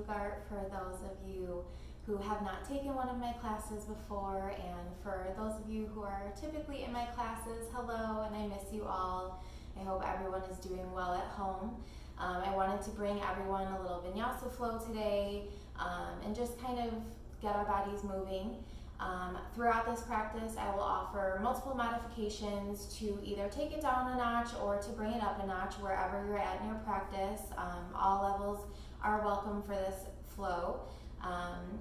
Fugart for those of you who have not taken one of my classes before, and for those of you who are typically in my classes, hello, and I miss you all. I hope everyone is doing well at home. I wanted to bring everyone a little Vinyasa Flow today and just kind of get our bodies moving. Throughout this practice, I will offer multiple modifications to either take it down a notch or to bring it up a notch wherever you're at in your practice. All levels are welcome for this flow.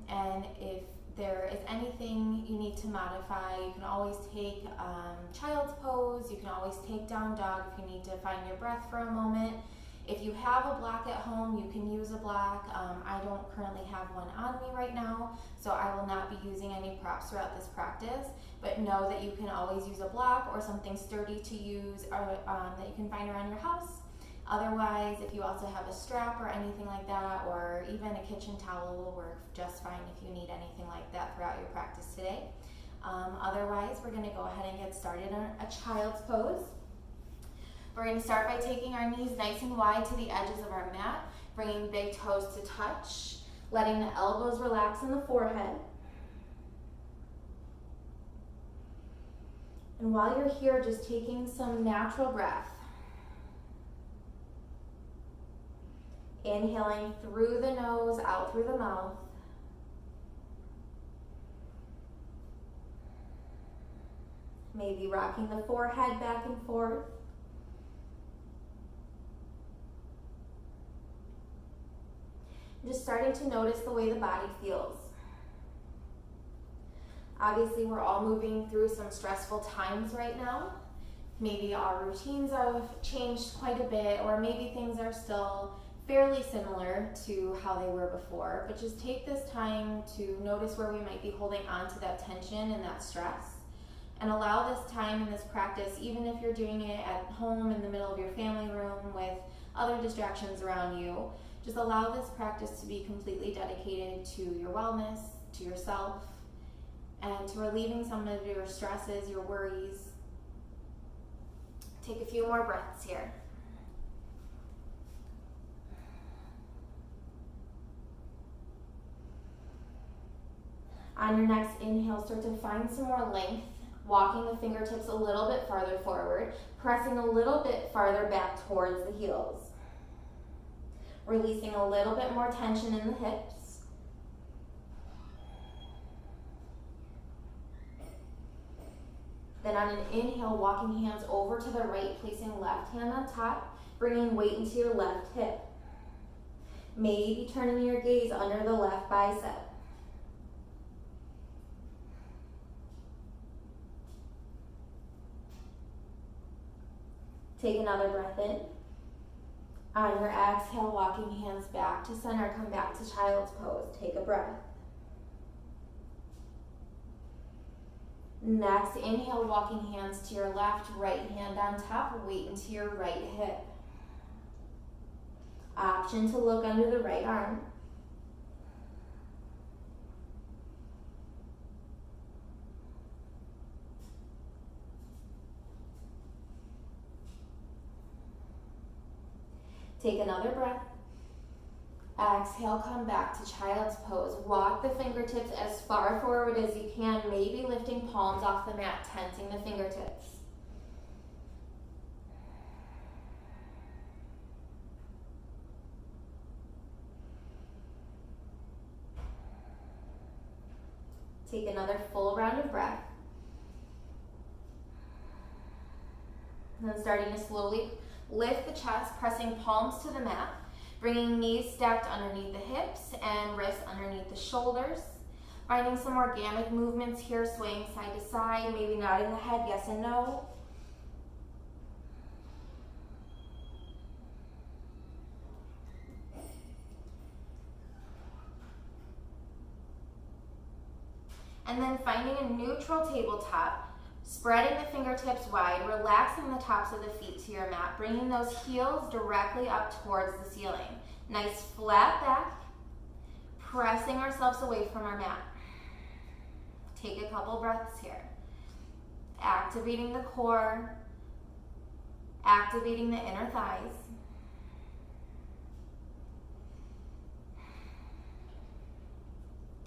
And if there is anything you need to modify, you can always take child's pose, you can always take down dog if you need to find your breath for a moment. If you have a block at home, you can use a block. I don't currently have one on me right now, so I will not be using any props throughout this practice, but know that you can always use a block or something sturdy to use or, that you can find around your house. Otherwise, if you also have a strap or anything like that, or even a kitchen towel will work just fine if you need anything like that throughout your practice today. Otherwise, we're going to go ahead and get started on a child's pose. We're going to start by taking our knees nice and wide to the edges of our mat, bringing big toes to touch, letting the elbows relax in the forehead. And while you're here, just taking some natural breath. Inhaling through the nose, out through the mouth. Maybe rocking the forehead back and forth. Just starting to notice the way the body feels. Obviously, we're all moving through some stressful times right now. Maybe our routines have changed quite a bit, or maybe things are still fairly similar to how they were before, but just take this time to notice where we might be holding on to that tension and that stress, and allow this time in this practice, even if you're doing it at home in the middle of your family room with other distractions around you, just allow this practice to be completely dedicated to your wellness, to yourself, and to relieving some of your stresses, your worries. Take a few more breaths here. On your next inhale, start to find some more length, walking the fingertips a little bit farther forward, pressing a little bit farther back towards the heels. Releasing a little bit more tension in the hips. Then on an inhale, walking hands over to the right, placing left hand on top, bringing weight into your left hip. Maybe turning your gaze under the left bicep. Take another breath in. On your exhale, walking hands back to center, come back to child's pose. Take a breath. Next, inhale, walking hands to your left, right hand on top, weight into your right hip. Option to look under the right arm. Take another breath. Exhale, come back to child's pose. Walk the fingertips as far forward as you can, maybe lifting palms off the mat, tensing the fingertips. Take another full round of breath. And then starting to slowly lift the chest, pressing palms to the mat, bringing knees stacked underneath the hips and wrists underneath the shoulders. Finding some organic movements here, swaying side to side, maybe nodding the head yes and no. And then finding a neutral tabletop, spreading the fingertips wide, relaxing the tops of the feet to your mat, bringing those heels directly up towards the ceiling. Nice flat back, pressing ourselves away from our mat. Take a couple breaths here. Activating the core, activating the inner thighs.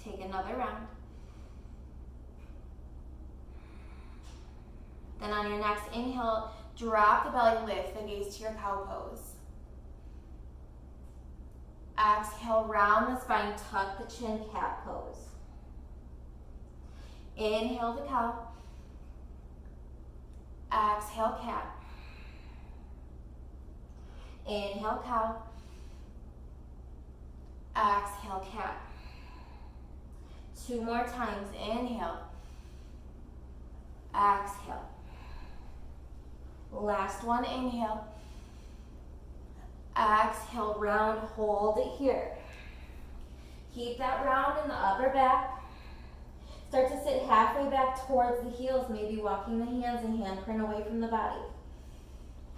Take another round. Then on your next inhale, drop the belly, lift the gaze to your cow pose. Exhale, round the spine, tuck the chin, cat pose. Inhale to cow. Exhale, cat. Inhale, cow. Exhale, cat. 2 more times. Inhale. Exhale. Last one, inhale. Exhale, round, hold it here. Keep that round in the upper back. Start to sit halfway back towards the heels, maybe walking the hands and handprint away from the body.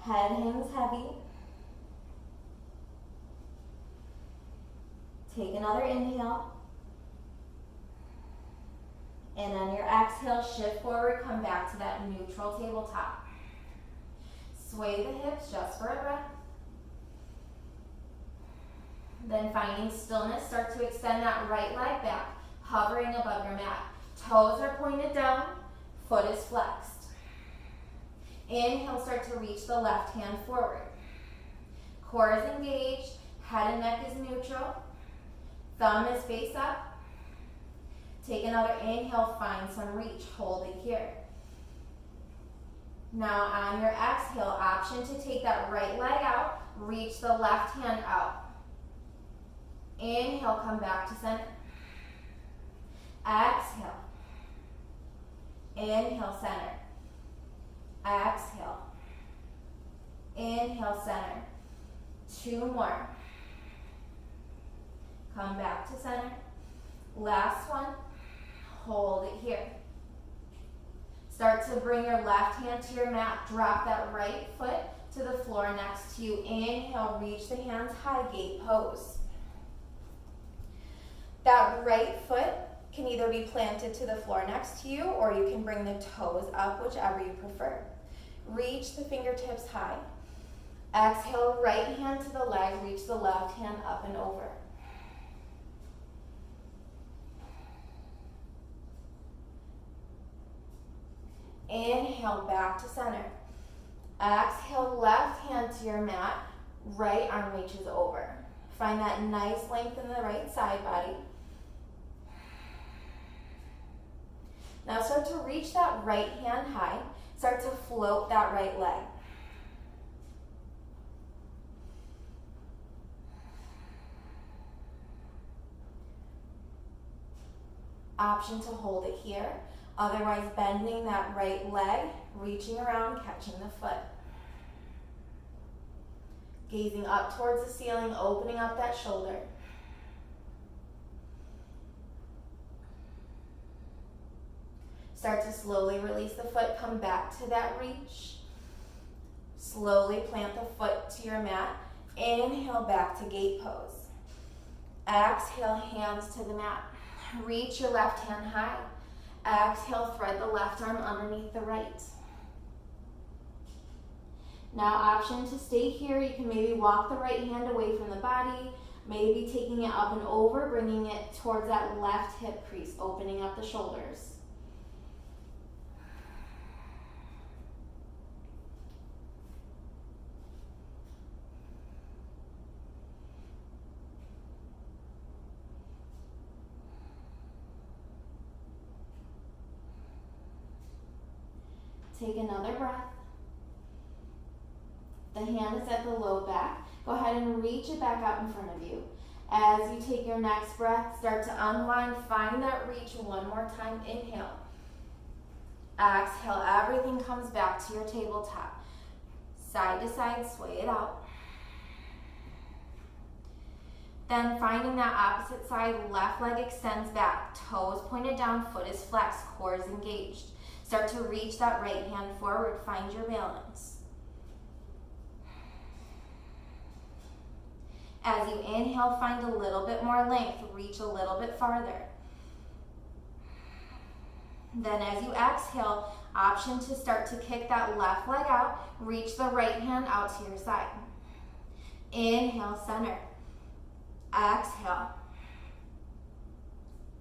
Head hangs heavy. Take another inhale. And on your exhale, shift forward, come back to that neutral tabletop. Sway the hips just for a breath. Then finding stillness, start to extend that right leg back, hovering above your mat. Toes are pointed down, foot is flexed. Inhale, start to reach the left hand forward. Core is engaged, head and neck is neutral. Thumb is face up. Take another inhale, find some reach, hold it here. Now on your exhale, option to take that right leg out, reach the left hand out. Inhale, come back to center. Exhale. Inhale, center. Exhale. Inhale, center. 2 more. Come back to center. Last one. Hold it here. Start to bring your left hand to your mat. Drop that right foot to the floor next to you. Inhale, reach the hands high, gate pose. That right foot can either be planted to the floor next to you, or you can bring the toes up, whichever you prefer. Reach the fingertips high. Exhale, right hand to the leg, reach the left hand up and over. Inhale, back to center. Exhale, left hand to your mat, right arm reaches over. Find that nice length in the right side body. Now start to reach that right hand high. Start to float that right leg. Option to hold it here. Otherwise, bending that right leg, reaching around, catching the foot. Gazing up towards the ceiling, opening up that shoulder. Start to slowly release the foot, come back to that reach. Slowly plant the foot to your mat. Inhale, back to gate pose. Exhale, hands to the mat. Reach your left hand high. Exhale, thread the left arm underneath the right. Now, option to stay here. You can maybe walk the right hand away from the body, maybe taking it up and over, bringing it towards that left hip crease, opening up the shoulders. Take another breath. The hand is at the low back. Go ahead and reach it back out in front of you. As you take your next breath, start to unwind. Find that reach one more time. Inhale. Exhale. Everything comes back to your tabletop. Side to side, sway it out. Then finding that opposite side, left leg extends back. Toes pointed down, foot is flexed, core is engaged. Start to reach that right hand forward. Find your balance. As you inhale, find a little bit more length. Reach a little bit farther. Then as you exhale, option to start to kick that left leg out. Reach the right hand out to your side. Inhale, center. Exhale.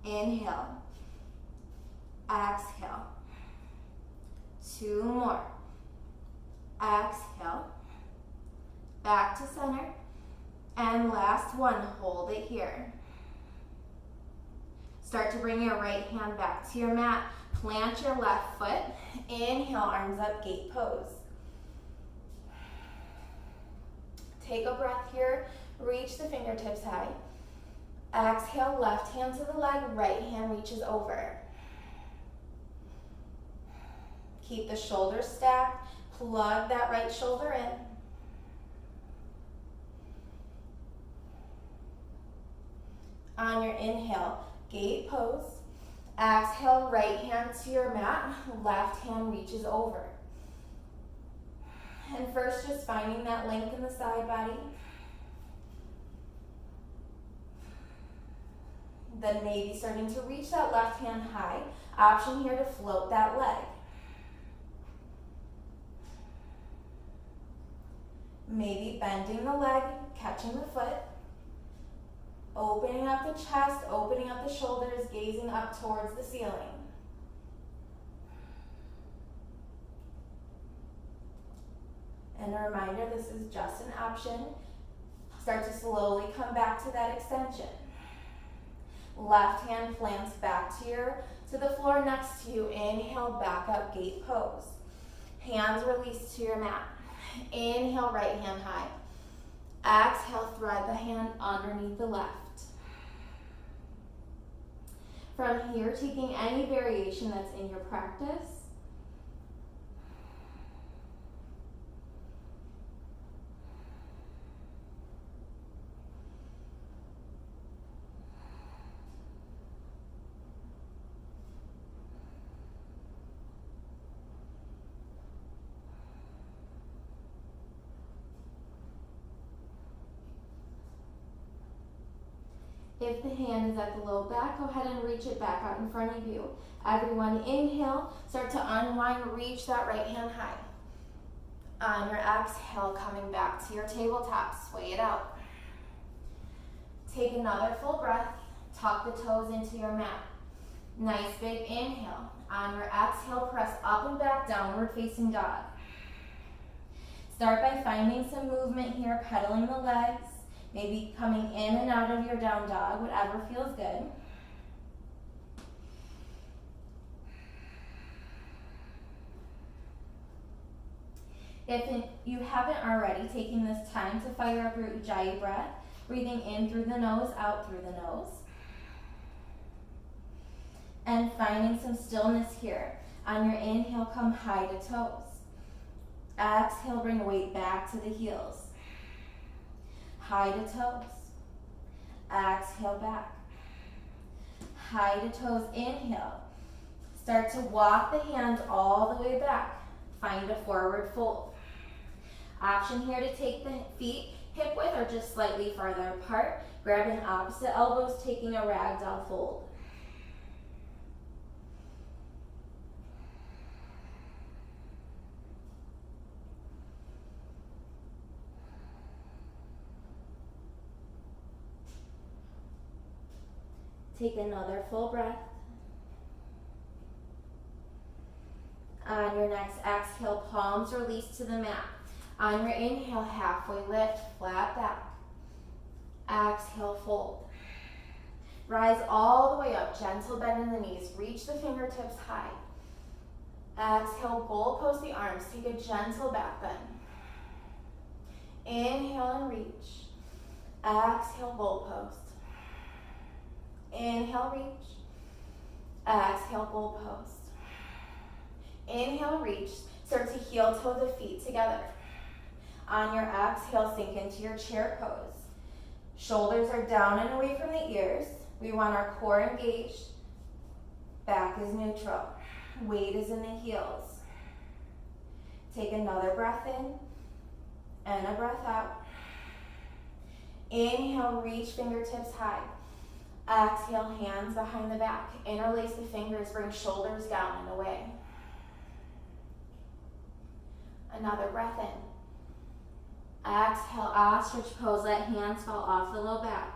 Inhale. Exhale. 2 more. Exhale. Back to center. And last one, hold it here. Start to bring your right hand back to your mat. Plant your left foot. Inhale, arms up, gate pose. Take a breath here. Reach the fingertips high. Exhale, left hand to the leg, right hand reaches over. Keep the shoulders stacked. Plug that right shoulder in. On your inhale, gate pose. Exhale, right hand to your mat, left hand reaches over. And first, just finding that length in the side body. Then maybe starting to reach that left hand high. Option here to float that leg. Maybe bending the leg, catching the foot. Opening up the chest, opening up the shoulders, gazing up towards the ceiling. And a reminder, this is just an option. Start to slowly come back to that extension. Left hand plants back to the floor next to you. Inhale, back up, gate pose. Hands release to your mat. Inhale, right hand high. Exhale, thread the hand underneath the left. From here, taking any variation that's in your practice. If the hand is at the low back, go ahead and reach it back out in front of you. Everyone inhale, start to unwind, reach that right hand high. On your exhale, coming back to your tabletop, sway it out. Take another full breath, tuck the toes into your mat. Nice big inhale. On your exhale, press up and back, downward facing dog. Start by finding some movement here, pedaling the legs. Maybe coming in and out of your down dog, whatever feels good. If you haven't already, taking this time to fire up your Ujjayi breath, breathing in through the nose, out through the nose. And finding some stillness here. On your inhale, come high to toes. Exhale, bring weight back to the heels. High to toes. Exhale back. High to toes, inhale. Start to walk the hands all the way back. Find a forward fold. Option here to take the feet hip width or just slightly farther apart. Grabbing opposite elbows, taking a ragdoll fold. Take another full breath. On your next exhale, palms release to the mat. On your inhale, halfway lift, flat back. Exhale, fold. Rise all the way up, gentle bend in the knees. Reach the fingertips high. Exhale, goal post the arms. Take a gentle back bend. Inhale and reach. Exhale, goal post. Inhale, reach. Exhale, goal post. Inhale, reach. Start to heel toe the feet together. On your exhale, sink into your chair pose. Shoulders are down and away from the ears. We want our core engaged. Back is neutral. Weight is in the heels. Take another breath in and a breath out. Inhale, reach fingertips high. Exhale, hands behind the back. Interlace the fingers, bring shoulders down and away. Another breath in. Exhale, ostrich pose. Let hands fall off the low back.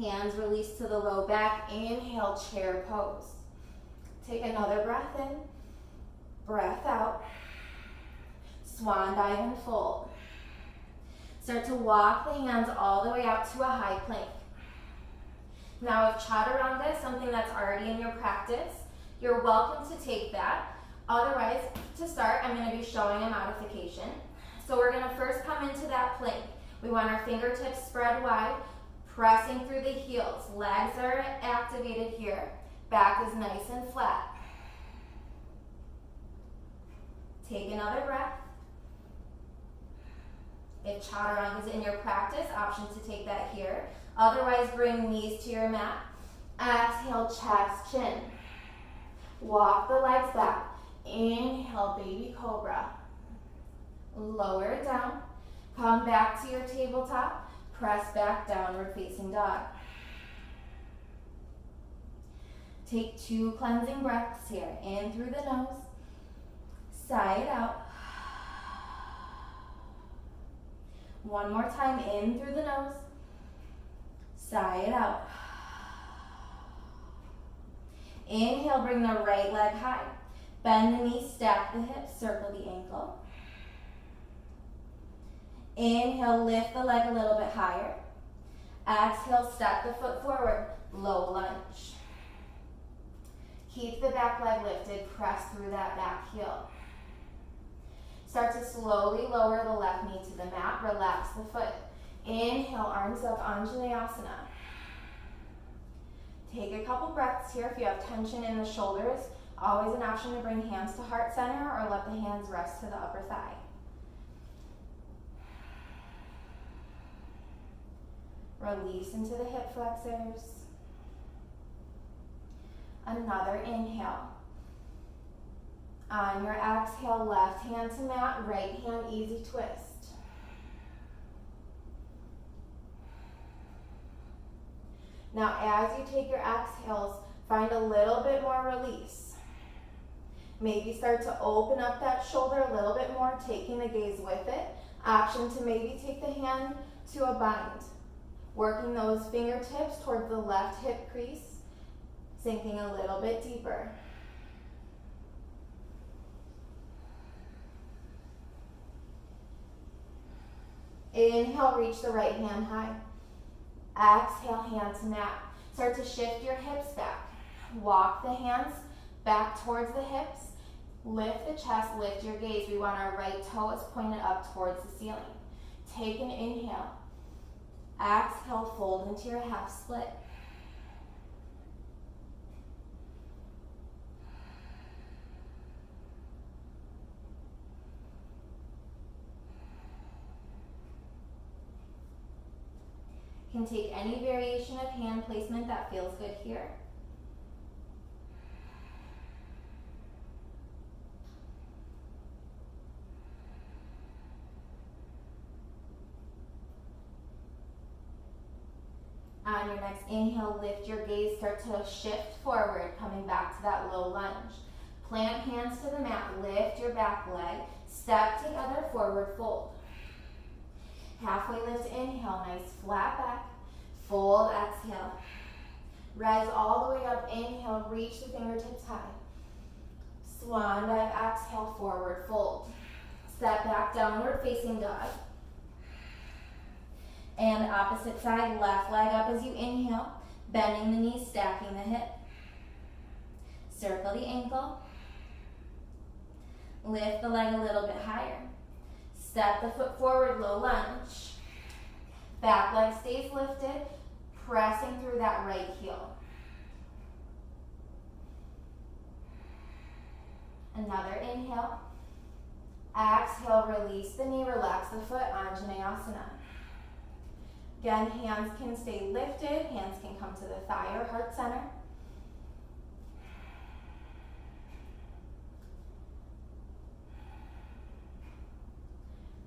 Hands release to the low back. Inhale, chair pose. Take another breath in, breath out. Swan dive and fold. Start to walk the hands all the way out to a high plank. Now if chaturanga is something that's already in your practice, you're welcome to take that. Otherwise, to start, I'm going to be showing a modification. So we're going to first come into that plank. We want our fingertips spread wide, pressing through the heels. Legs are activated here. Back is nice and flat. Take another breath. If chaturanga is in your practice, option to take that here. Otherwise, bring knees to your mat. Exhale, chest, chin. Walk the legs back. Inhale, baby cobra. Lower it down. Come back to your tabletop. Press back, downward facing dog. Take 2 cleansing breaths here. In through the nose. Sigh it out. One more time, in through the nose. Sigh it out. Inhale, bring the right leg high. Bend the knee, stack the hips, circle the ankle. Inhale, lift the leg a little bit higher. Exhale, step the foot forward, low lunge. Keep the back leg lifted, press through that back heel. Start to slowly lower the left knee to the mat, relax the foot. Inhale, arms up, Anjaneyasana. Take a couple breaths here. If you have tension in the shoulders, always an option to bring hands to heart center or let the hands rest to the upper thigh. Release into the hip flexors. Another inhale. On your exhale, left hand to mat, right hand easy twist. Now as you take your exhales, find a little bit more release. Maybe start to open up that shoulder a little bit more, taking the gaze with it. Option to maybe take the hand to a bind. Working those fingertips towards the left hip crease, sinking a little bit deeper. Inhale, reach the right hand high. Exhale, hand to mat. Start to shift your hips back. Walk the hands back towards the hips. Lift the chest, lift your gaze. We want our right toe is pointed up towards the ceiling. Take an inhale. Exhale, fold into your half split. You can take any variation of hand placement that feels good here. On your next inhale, lift your gaze, start to shift forward, coming back to that low lunge. Plant hands to the mat, lift your back leg, step together, forward fold. Halfway lift, inhale, nice flat back, fold, exhale. Rise all the way up, inhale, reach the fingertips high. Swan dive, exhale, forward fold. Step back, downward facing dog. And opposite side, left leg up as you inhale, bending the knees, stacking the hip. Circle the ankle. Lift the leg a little bit higher. Step the foot forward, low lunge. Back leg stays lifted, pressing through that right heel. Another inhale. Exhale, release the knee, relax the foot, Anjaneyasana. Again, hands can stay lifted, hands can come to the thigh or heart center.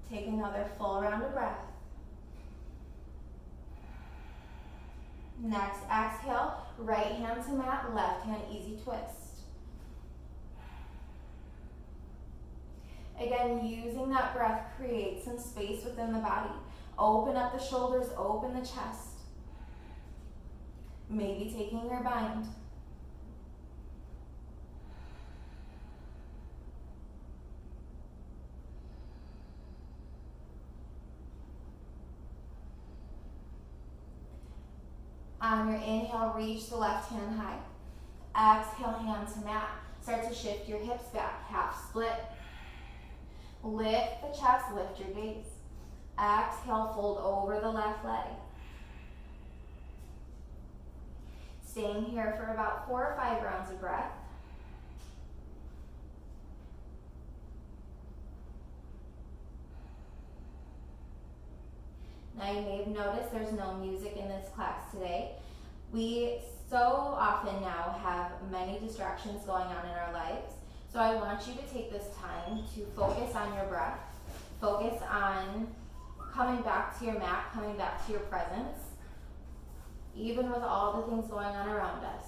Take another full round of breath. Next, exhale, right hand to mat, left hand easy twist. Again, using that breath, create some space within the body. Open up the shoulders, open the chest. maybe taking your bind. On your inhale, reach the left hand high. Exhale, hand to mat. Start to shift your hips back, half split. Lift the chest, lift your gaze. Exhale, fold over the left leg. Staying here for about 4 or 5 rounds of breath. Now you may have noticed there's no music in this class today. We so often now have many distractions going on in our lives. So I want you to take this time to focus on your breath, focus on coming back to your mat, coming back to your presence, even with all the things going on around us.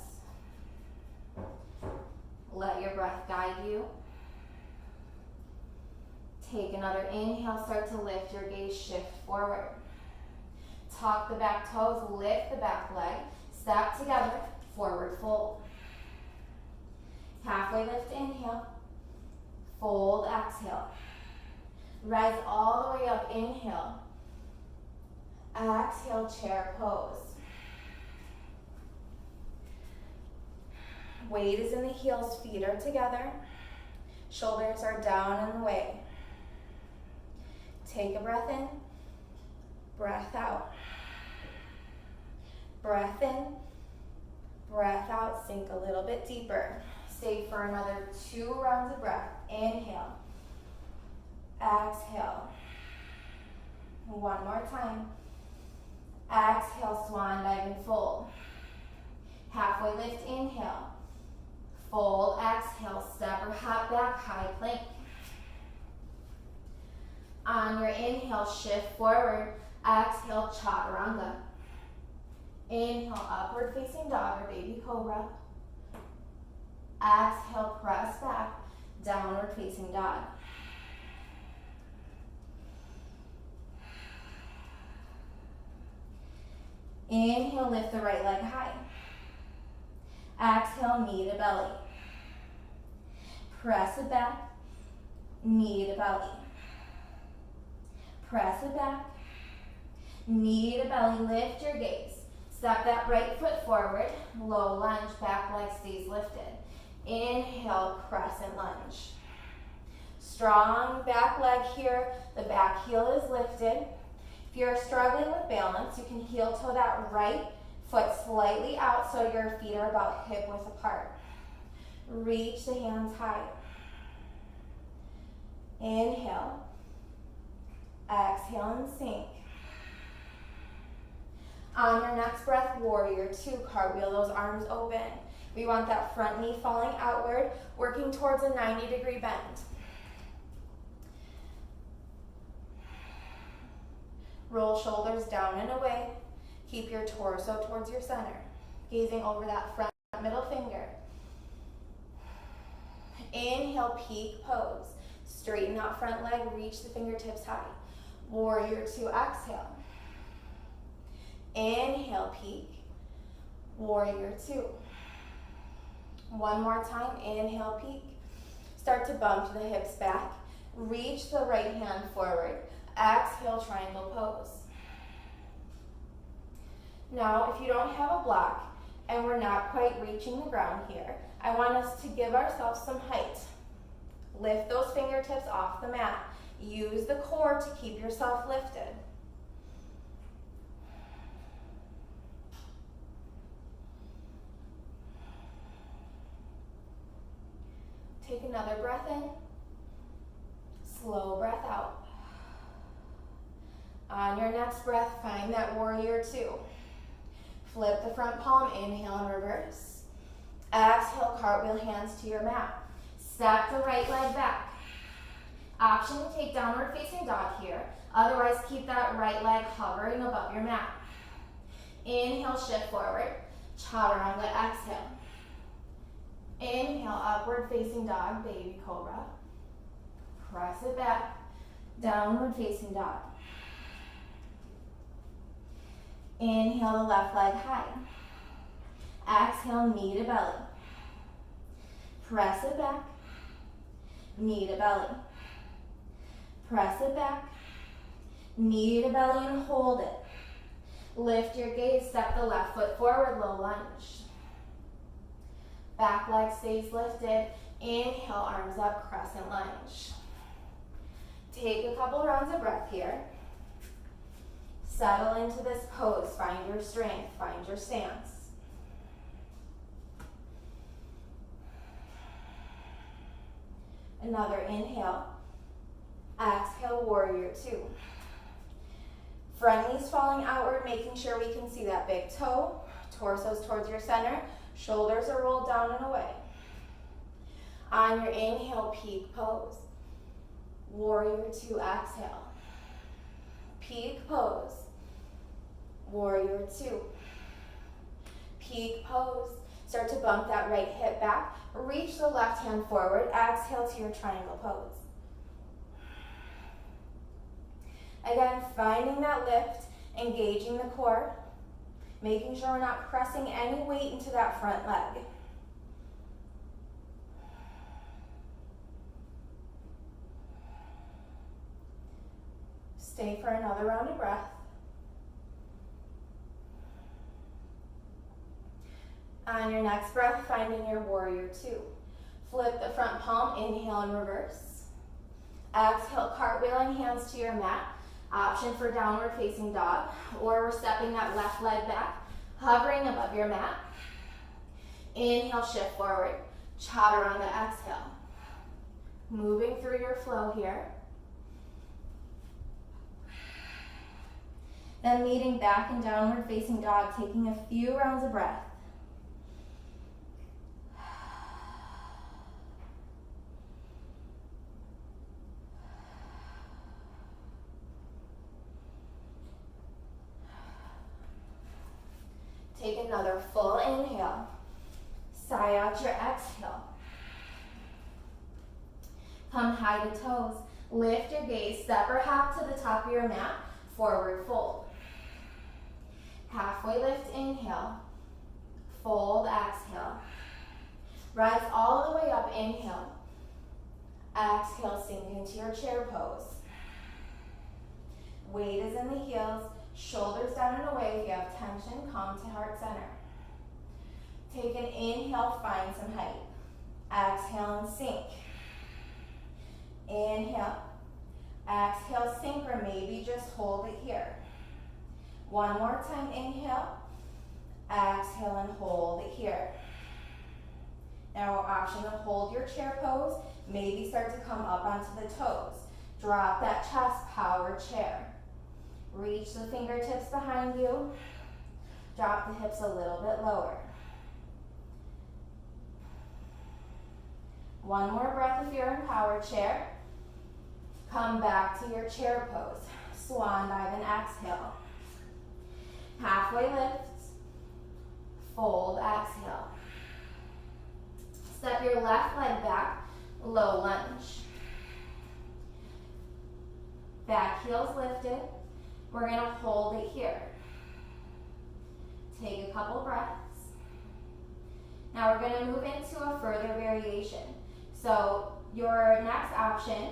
Let your breath guide you. Take another inhale, start to lift your gaze, shift forward. Tuck the back toes, lift the back leg, step together, forward fold. Halfway lift, inhale, fold, exhale. Rise all the way up, inhale. Exhale, chair pose. Weight is in the heels, feet are together. Shoulders are down and away. Take a breath in, breath out. Breath in, breath out, sink a little bit deeper. Stay for another 2 rounds of breath. Inhale, exhale. One more time. Exhale, swan dive and fold. Halfway lift, inhale. Fold, exhale, step or hop back, high plank. On your inhale, shift forward. Exhale, chaturanga. Inhale, upward facing dog or baby cobra. Exhale, press back, downward facing dog. Inhale, lift the right leg high. Exhale, knee to belly. Press it back, knee to belly. Press it back, knee to belly, lift your gaze. Step that right foot forward, low lunge, back leg stays lifted. Inhale, crescent lunge. Strong back leg here, the back heel is lifted. If you're struggling with balance, you can heel toe that right foot slightly out so your feet are about hip width apart. Reach the hands high. Inhale, exhale and sink. On your next breath, warrior 2, cartwheel those arms open. We want that front knee falling outward, working towards a 90-degree bend. Roll shoulders down and away. Keep your torso towards your center, gazing over that front middle finger. Inhale, peak pose. Straighten that front leg, reach the fingertips high. Warrior 2, exhale. Inhale, peak. Warrior 2. One more time, inhale, peak. Start to bump the hips back. Reach the right hand forward. Exhale, triangle pose. Now, if you don't have a block and we're not quite reaching the ground here, I want us to give ourselves some height. Lift those fingertips off the mat. Use the core to keep yourself lifted. Take another breath in. Slow breath out. On your next breath, find that warrior 2. Flip the front palm, inhale and reverse. Exhale, cartwheel hands to your mat. Step the right leg back. Option to take downward facing dog here. Otherwise, keep that right leg hovering above your mat. Inhale, shift forward. Chaturanga, exhale. Inhale, upward facing dog, baby cobra. Press it back, downward facing dog. Inhale the left leg high. Exhale, knee to belly. Press it back. Knee to belly. Press it back. Knee to belly and hold it. Lift your gaze, step the left foot forward, low lunge. Back leg stays lifted. Inhale, arms up, crescent lunge. Take a couple rounds of breath here. Settle into this pose. Find your strength, find your stance. Another inhale. Exhale, warrior two. Front knees falling outward, making sure we can see that big toe. Torso's towards your center. Shoulders are rolled down and away. On your inhale, peak pose. Warrior two, exhale. Peak pose. Warrior two. Peak pose. Start to bump that right hip back. Reach the left hand forward. Exhale to your triangle pose. Again, finding that lift, engaging the core, making sure we're not pressing any weight into that front leg. Stay for another round of breath. On your next breath, finding your warrior two. Flip the front palm, inhale and reverse. Exhale, cartwheeling hands to your mat. Option for downward facing dog, or we're stepping that left leg back, hovering above your mat. Inhale, shift forward. Chaturanga, exhale. Moving through your flow here. Then meeting back in downward facing dog, taking a few rounds of breath. Take another full inhale. Sigh out your exhale. Come high to toes. Lift your gaze, step or hop to the top of your mat. Forward fold. Halfway lift, inhale. Fold, exhale. Rise all the way up, inhale. Exhale, sink into your chair pose. Weight is in the heels. Shoulders down and away. If you have tension, come to heart center. Take an inhale, find some height. Exhale and sink. Inhale. Exhale, sink, or maybe just hold it here. One more time, inhale. Exhale and hold it here. Now option to hold your chair pose. Maybe start to come up onto the toes. Drop that chest, power chair. Reach the fingertips behind you. Drop the hips a little bit lower. One more breath if you're in power chair. Come back to your chair pose. Swan dive and exhale. Halfway lift. Fold, exhale. Step your left leg back. Low lunge. Back heels lifted. We're going to hold it here. Take a couple breaths. Now we're going to move into a further variation. So your next option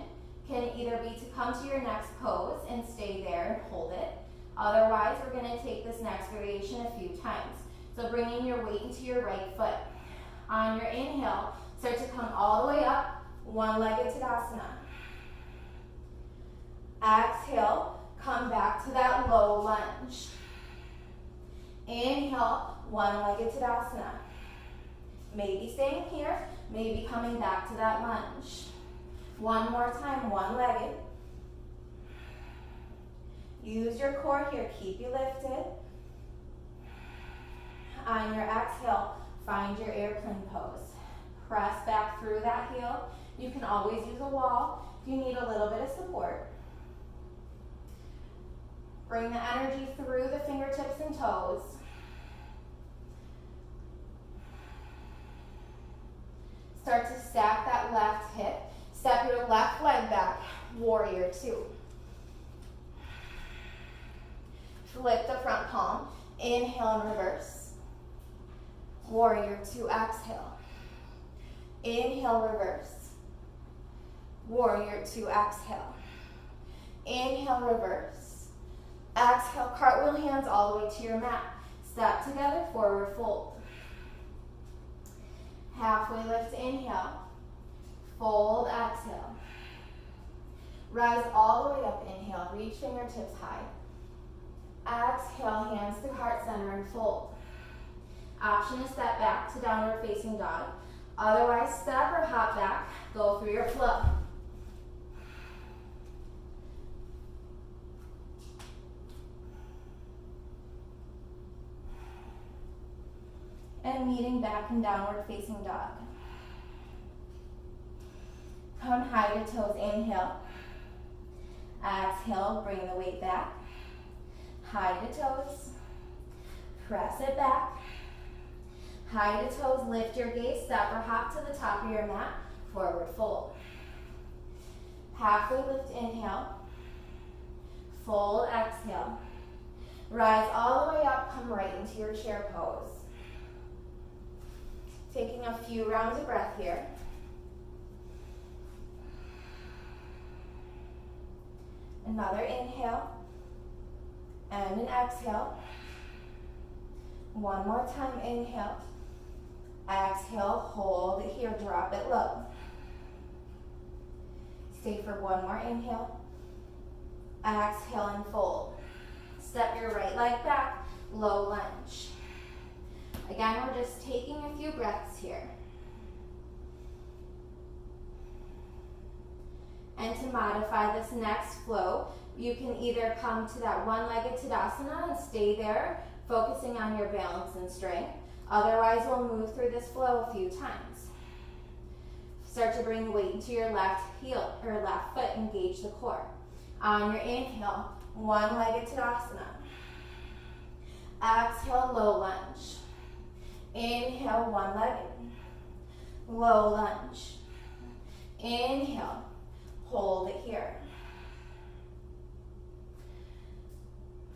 can either be to come to your next pose and stay there and hold it. Otherwise, we're going to take this next variation a few times. So bringing your weight into your right foot. On your inhale, start to come all the way up, one-legged Tadasana. Exhale, come back to that low lunge. Inhale, one-legged Tadasana. Maybe staying here, maybe coming back to that lunge. One more time, one-legged. Use your core here, keep you lifted. On your exhale, find your airplane pose. Press back through that heel. You can always use a wall if you need a little bit of support. Bring the energy through the fingertips and toes. Start to stack that left hip. Step your left leg back, warrior two. Flip the front palm, inhale and reverse. Warrior two, exhale. Inhale, reverse. Warrior two, exhale. Inhale, reverse. Exhale, cartwheel hands all the way to your mat. Step together, forward fold. Halfway lift, inhale. Fold, exhale. Rise all the way up, inhale. Reach fingertips high. Exhale, hands through heart center and fold. Option to step back to downward facing dog. Otherwise, step or hop back. Go through your flow. And meeting back in downward facing dog. Come high to toes, inhale. Exhale, bring the weight back. High to toes. Press it back. High to toes, lift your gaze, step or hop to the top of your mat. Forward fold. Halfway lift, inhale. Fold, exhale. Rise all the way up, come right into your chair pose. Taking a few rounds of breath here. Another inhale and an exhale. One more time, inhale. Exhale, hold it here, drop it low. Stay for one more inhale. Exhale and fold. Step your right leg back, low lunge. Again, we're just taking a few breaths here. And to modify this next flow, you can either come to that one-legged Tadasana and stay there, focusing on your balance and strength. Otherwise, we'll move through this flow a few times. Start to bring weight into your left heel or left foot, engage the core. On your inhale, one-legged Tadasana. Exhale, low lunge. Inhale, one-legged. Low lunge. Inhale. Hold it here.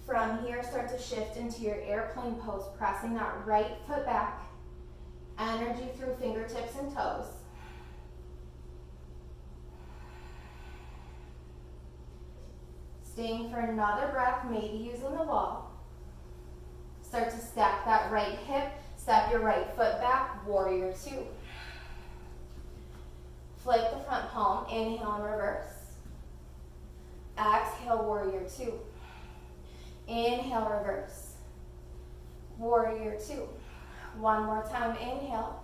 From here, start to shift into your airplane pose, pressing that right foot back. Energy through fingertips and toes. Staying for another breath, maybe using the wall. Start to stack that right hip, step your right foot back, warrior two. Flip the front palm, inhale and reverse. Exhale, warrior two. Inhale, reverse. Warrior two. One more time, inhale.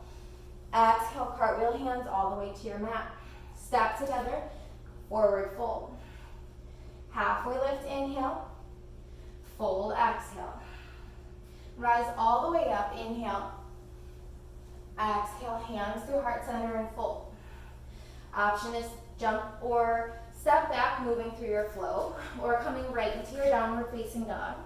Exhale, cartwheel hands all the way to your mat. Step together, forward fold. Halfway lift, inhale. Fold, exhale. Rise all the way up, inhale. Exhale, hands through heart center and fold. Option is jump or step back, moving through your flow, or coming right into your downward facing dog.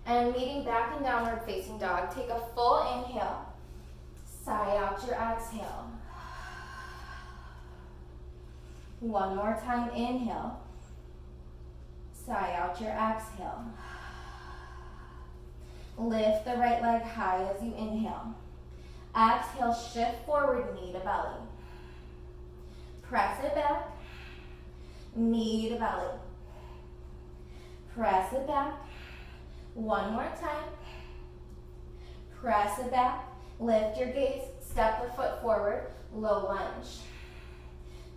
And meeting back in downward facing dog, take a full inhale. Sigh out your exhale. One more time, inhale. Sigh out your exhale. Lift the right leg high as you inhale. Exhale, shift forward, knee to belly. Press it back, knee to belly. Press it back. One more time. Press it back. Lift your gaze, step the foot forward, low lunge.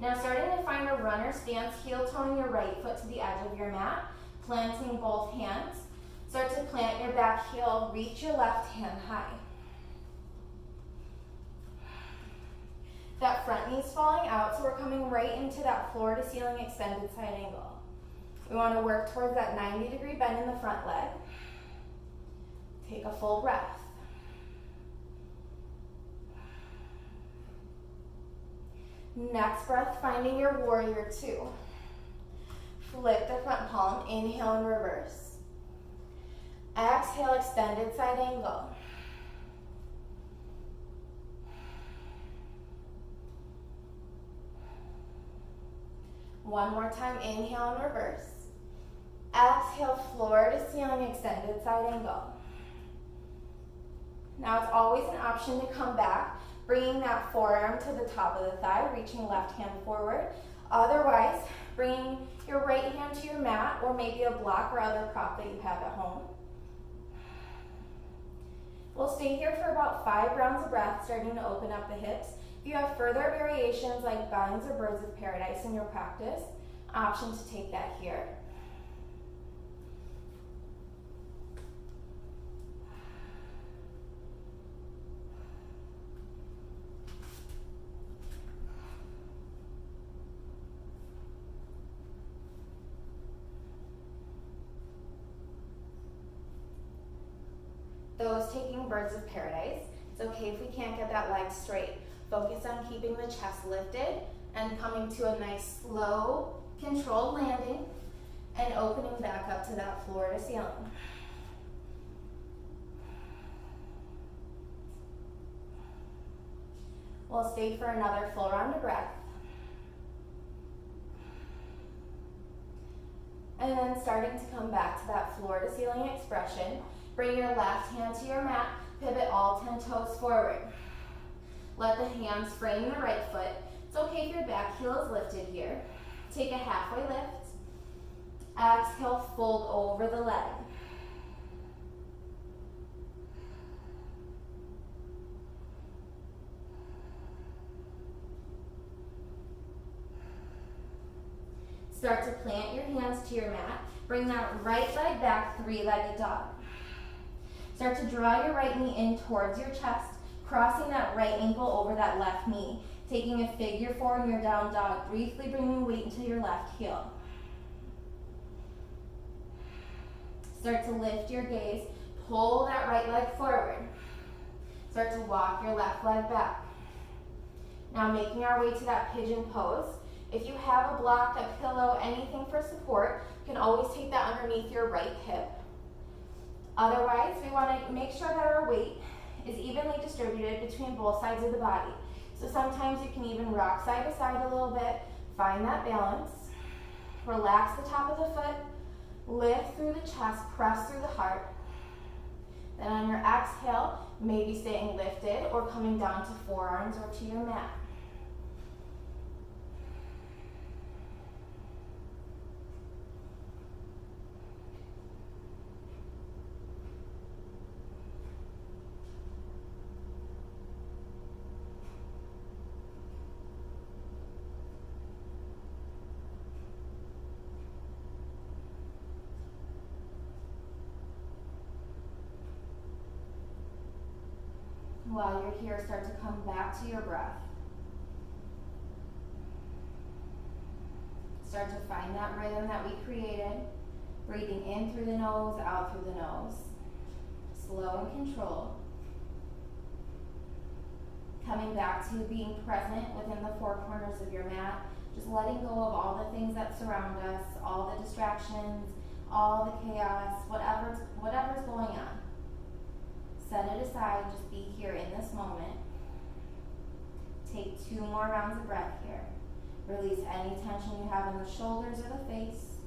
Now starting to find a runner stance, heel toeing your right foot to the edge of your mat, planting both hands. Start to plant your back heel, reach your left hand high. That front knee's falling out, so we're coming right into that floor to ceiling extended side angle. We want to work towards that 90-degree bend in the front leg. Take a full breath. Next breath, finding your warrior two. Flip the front palm, inhale and reverse. Exhale, extended side angle. One more time, inhale and reverse. Exhale, floor to ceiling, extended side angle. Now it's always an option to come back, bringing that forearm to the top of the thigh, reaching left hand forward. Otherwise, bringing your right hand to your mat or maybe a block or other prop that you have at home. We'll stay here for about 5 rounds of breath, starting to open up the hips. If you have further variations like bends or birds of paradise in your practice, option to take that here. Those taking birds of paradise, it's okay if we can't get that leg straight. Focus on keeping the chest lifted and coming to a nice, slow, controlled landing and opening back up to that floor to ceiling. We'll stay for another full round of breath. And then starting to come back to that floor to ceiling expression. Bring your left hand to your mat, pivot all 10 toes forward. Let the hands frame the right foot. It's okay if your back heel is lifted here. Take a halfway lift. Exhale, fold over the leg. Start to plant your hands to your mat. Bring that right leg back, 3-legged dog. Start to draw your right knee in towards your chest, crossing that right ankle over that left knee. Taking a figure 4 in your down dog, briefly bringing weight into your left heel. Start to lift your gaze, pull that right leg forward. Start to walk your left leg back. Now making our way to that pigeon pose. If you have a block, a pillow, anything for support, you can always take that underneath your right hip. Otherwise, we want to make sure that our weight is evenly distributed between both sides of the body. So sometimes you can even rock side to side a little bit, find that balance. Relax the top of the foot, lift through the chest, press through the heart. Then on your exhale, maybe staying lifted or coming down to forearms or to your mat. While you're here, start to come back to your breath. Start to find that rhythm that we created. Breathing in through the nose, out through the nose. Slow and controlled. Coming back to being present within the 4 corners of your mat. Just letting go of all the things that surround us, all the distractions, all the chaos, whatever's going on. Set it aside, just be here in this moment. Take 2 more rounds of breath here. Release any tension you have in the shoulders or the face.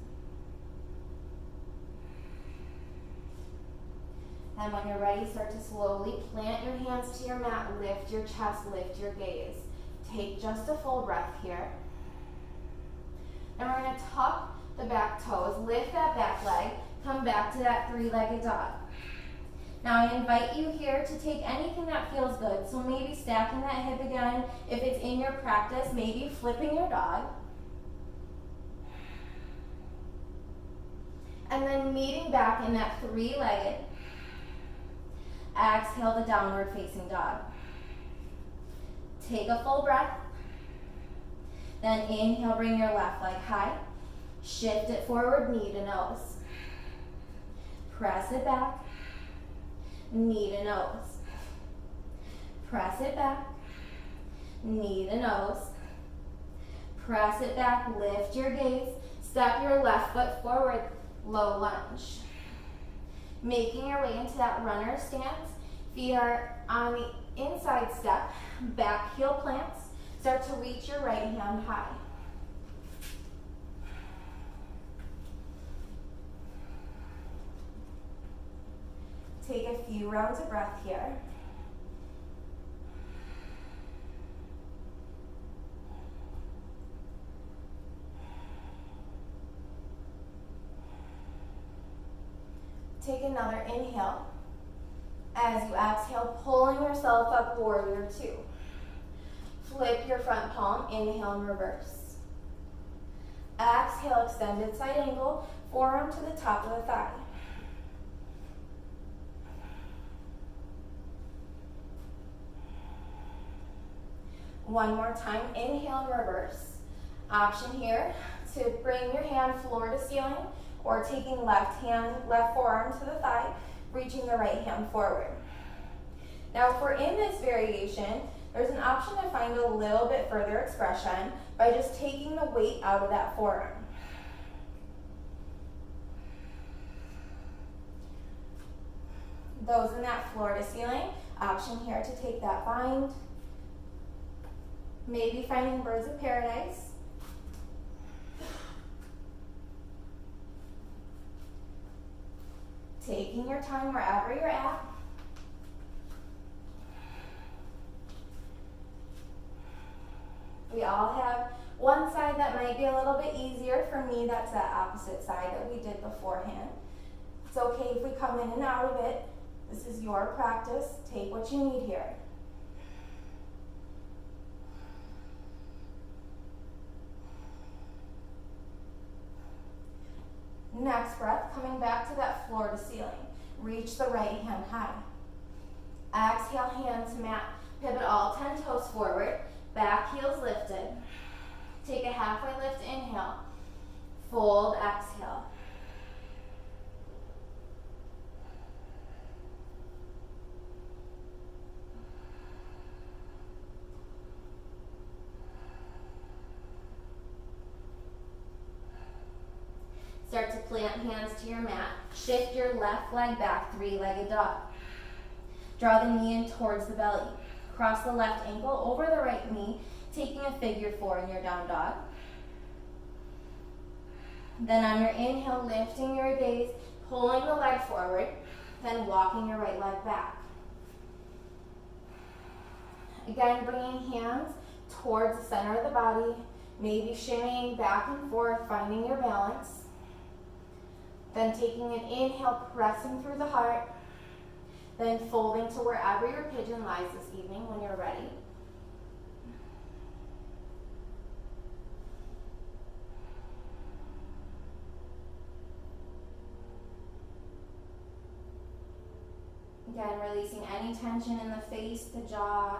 And when you're ready, start to slowly plant your hands to your mat, lift your chest, lift your gaze. Take just a full breath here. And we're going to tuck the back toes, lift that back leg, come back to that 3-legged dog. Now I invite you here to take anything that feels good. So maybe stacking that hip again. If it's in your practice, maybe flipping your dog. And then meeting back in that 3-legged. Exhale the downward facing dog. Take a full breath. Then inhale, bring your left leg high. Shift it forward, knee to nose. Press it back. Knee to nose. Press it back. Knee to nose. Press it back, lift your gaze. Step your left foot forward, low lunge. Making your way into that runner stance. Feet are on the inside step, back heel plants. Start to reach your right hand high. Take a few rounds of breath here. Take another inhale. As you exhale, pulling yourself up, warrior two. Flip your front palm, inhale and reverse. Exhale, extended side angle, forearm to the top of the thigh. One more time, inhale and reverse. Option here to bring your hand floor to ceiling or taking left forearm to the thigh, reaching the right hand forward. Now if we're in this variation, there's an option to find a little bit further expression by just taking the weight out of that forearm. Those in that floor to ceiling, option here to take that bind. Maybe finding birds of paradise. Taking your time wherever you're at. We all have one side that might be a little bit easier. For me, that's that opposite side that we did beforehand. It's okay if we come in and out of it. This is your practice. Take what you need here. Next breath, coming back to that floor to ceiling. Reach the right hand high. Exhale, hands to mat. Pivot all 10 toes forward. Back heels lifted. Take a halfway lift, inhale. Fold, exhale. Start to plant hands to your mat. Shift your left leg back, three-legged dog. Draw the knee in towards the belly. Cross the left ankle over the right knee, taking a figure four in your down dog. Then on your inhale, lifting your gaze, pulling the leg forward, then walking your right leg back. Again, bringing hands towards the center of the body, maybe shimmying back and forth, finding your balance. Then taking an inhale, pressing through the heart, then folding to wherever your pigeon lies this evening when you're ready. Again, releasing any tension in the face, the jaw.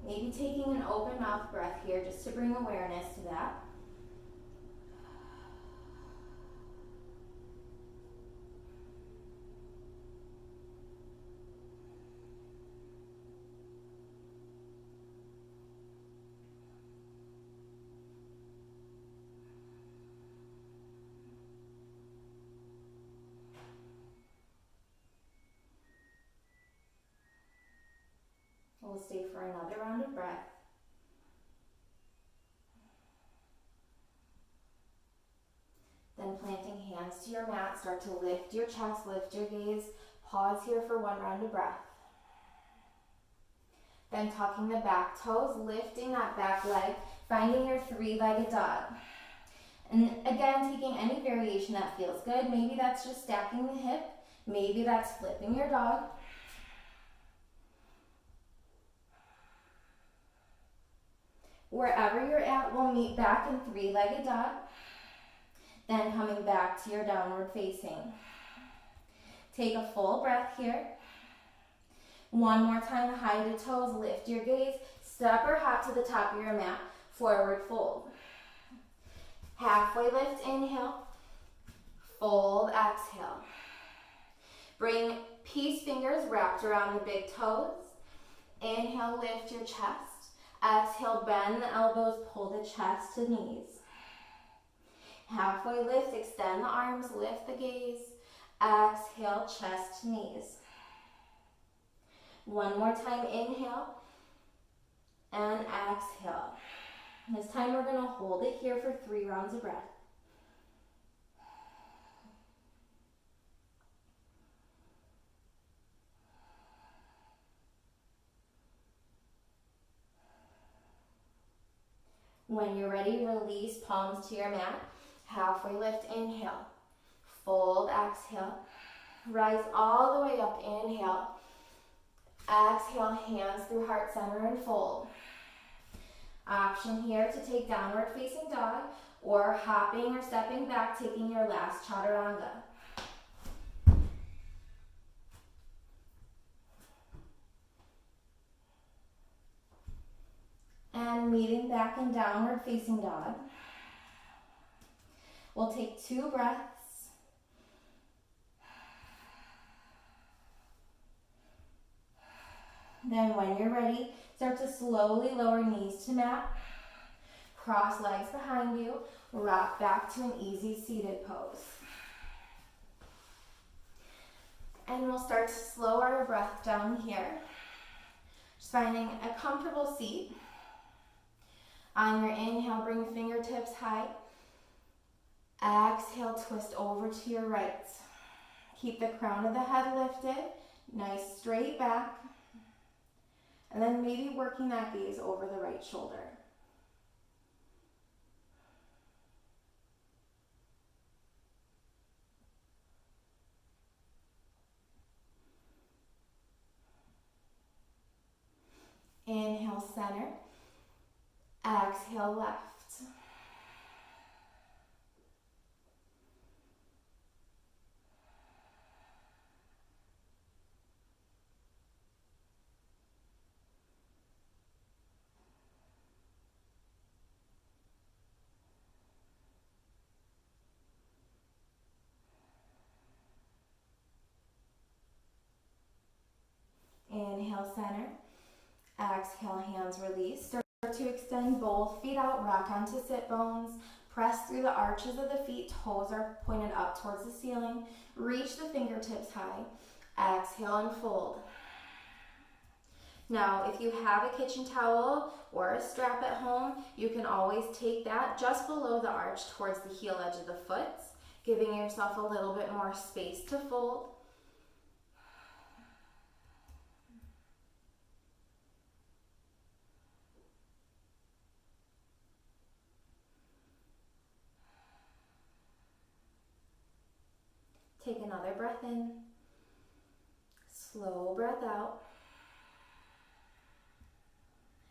Maybe taking an open mouth breath here just to bring awareness to that. We'll stay for another round of breath. Then planting hands to your mat, start to lift your chest, lift your gaze. Pause here for one round of breath. Then tucking the back toes, lifting that back leg, finding your three-legged dog. And again, taking any variation that feels good. Maybe that's just stacking the hip. Maybe that's flipping your dog. Wherever you're at, we'll meet back in three-legged dog. Then coming back to your downward facing. Take a full breath here. One more time, high to toes, lift your gaze. Step or hop to the top of your mat, forward fold. Halfway lift, inhale. Fold, exhale. Bring peace fingers wrapped around the big toes. Inhale, lift your chest. Exhale, bend the elbows, pull the chest to knees. Halfway lift, extend the arms, lift the gaze. Exhale, chest to knees. One more time, inhale and exhale. This time we're going to hold it here for 3 rounds of breath. When you're ready, release palms to your mat. Halfway lift, inhale. Fold, exhale. Rise all the way up, inhale. Exhale, hands through heart center and fold. Option here to take downward facing dog or hopping or stepping back, taking your last chaturanga. And meeting back in downward facing dog. We'll take 2 breaths. Then when you're ready, start to slowly lower knees to mat. Cross legs behind you. Rock back to an easy seated pose. And we'll start to slow our breath down here. Just finding a comfortable seat. On your inhale, bring fingertips high. Exhale, twist over to your right. Keep the crown of the head lifted, nice straight back. And then maybe working that gaze over the right shoulder. Inhale, center. Exhale, left. Inhale, center. Exhale, hands release. Start to extend both feet out, rock onto sit bones. Press through the arches of the feet, toes are pointed up towards the ceiling. Reach the fingertips high. Exhale and fold. Now, if you have a kitchen towel or a strap at home, you can always take that just below the arch towards the heel edge of the foot, giving yourself a little bit more space to fold. Take another breath in. Slow breath out.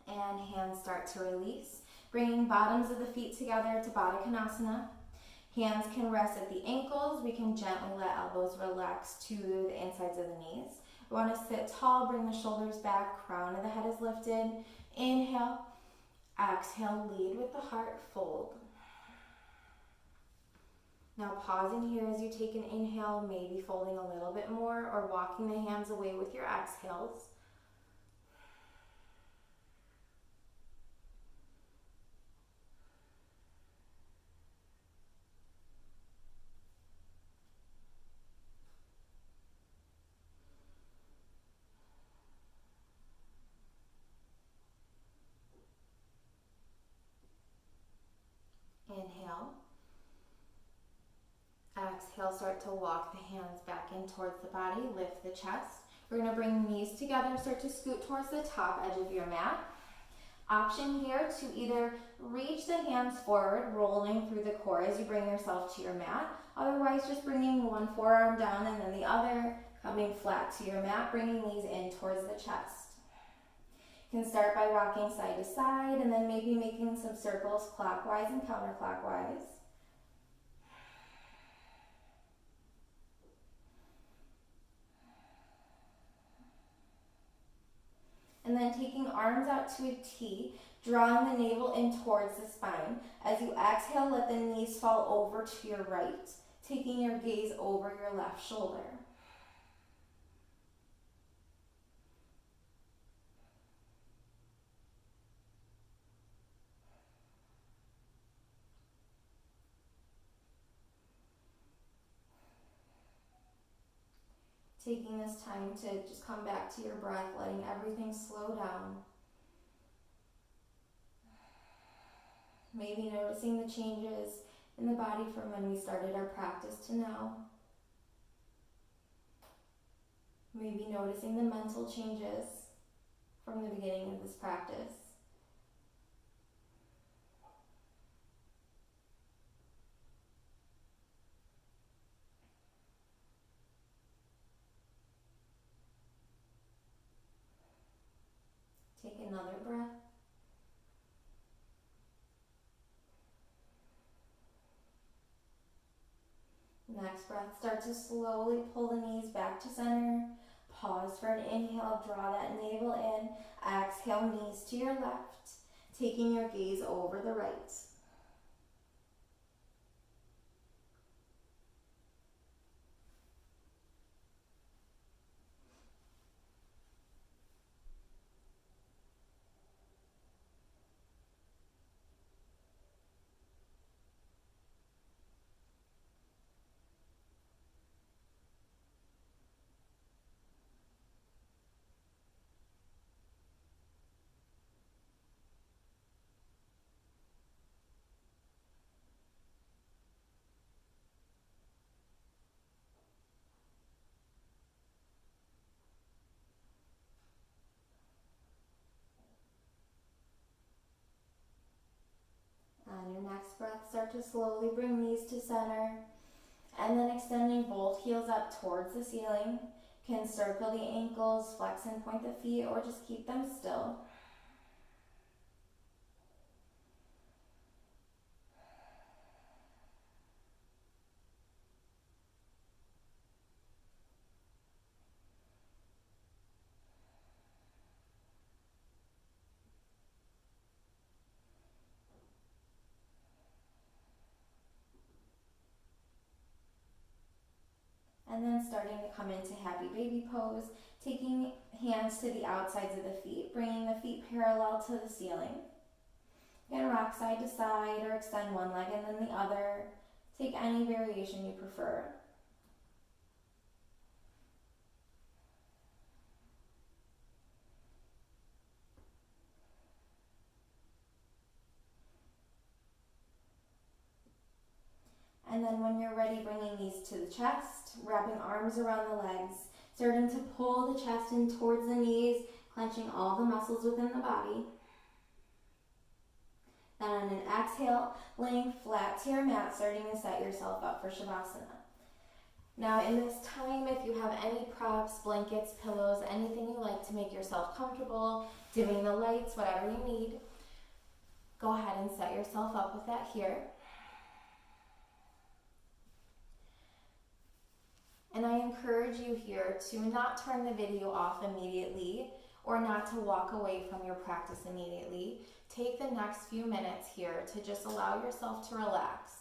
And hands start to release. Bringing bottoms of the feet together to Baddha Konasana. Hands can rest at the ankles. We can gently let elbows relax to the insides of the knees. We want to sit tall, bring the shoulders back, crown of the head is lifted. Inhale. Exhale, lead with the heart, fold. Now pausing here as you take an inhale, maybe folding a little bit more or walking the hands away with your exhales. Inhale. Exhale, start to walk the hands back in towards the body, lift the chest. We're going to bring knees together, start to scoot towards the top edge of your mat. Option here to either reach the hands forward, rolling through the core as you bring yourself to your mat. Otherwise, just bringing one forearm down and then the other, coming flat to your mat, bringing these in towards the chest. You can start by rocking side to side and then maybe making some circles clockwise and counterclockwise. And then taking arms out to a T, drawing the navel in towards the spine. As you exhale, let the knees fall over to your right, taking your gaze over your left shoulder. Taking this time to just come back to your breath, letting everything slow down. Maybe noticing the changes in the body from when we started our practice to now. Maybe noticing the mental changes from the beginning of this practice. Take another breath. Next breath, start to slowly pull the knees back to center. Pause for an inhale, draw that navel in. Exhale, knees to your left, taking your gaze over the right. On your next breath, start to slowly bring knees to center, and then extending both heels up towards the ceiling. Can circle the ankles, flex and point the feet, or just keep them still. And then starting to come into happy baby pose, taking hands to the outsides of the feet, bringing the feet parallel to the ceiling. You can rock side to side or extend one leg and then the other. Take any variation you prefer. And then when you're ready, bringing knees to the chest, wrapping arms around the legs, starting to pull the chest in towards the knees, clenching all the muscles within the body. Then on an exhale, laying flat to your mat, starting to set yourself up for Shavasana. Now in this time, if you have any props, blankets, pillows, anything you like to make yourself comfortable, dimming the lights, whatever you need, go ahead and set yourself up with that here. And I encourage you here to not turn the video off immediately or not to walk away from your practice immediately. Take the next few minutes here to just allow yourself to relax.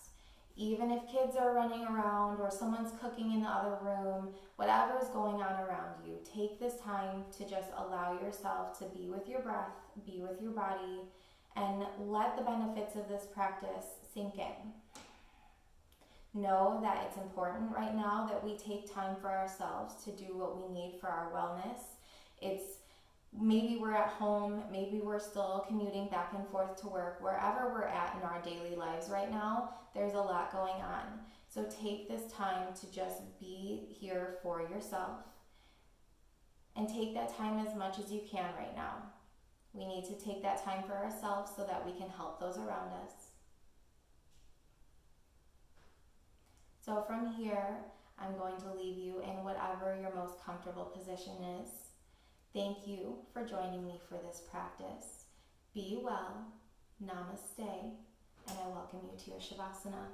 Even if kids are running around or someone's cooking in the other room, whatever is going on around you, take this time to just allow yourself to be with your breath, be with your body, and let the benefits of this practice sink in. Know that it's important right now that we take time for ourselves to do what we need for our wellness. Maybe we're at home, maybe we're still commuting back and forth to work. Wherever we're at in our daily lives right now, there's a lot going on. So take this time to just be here for yourself and take that time as much as you can right now. We need to take that time for ourselves so that we can help those around us. So from here, I'm going to leave you in whatever your most comfortable position is. Thank you for joining me for this practice. Be well, namaste, and I welcome you to your Shavasana.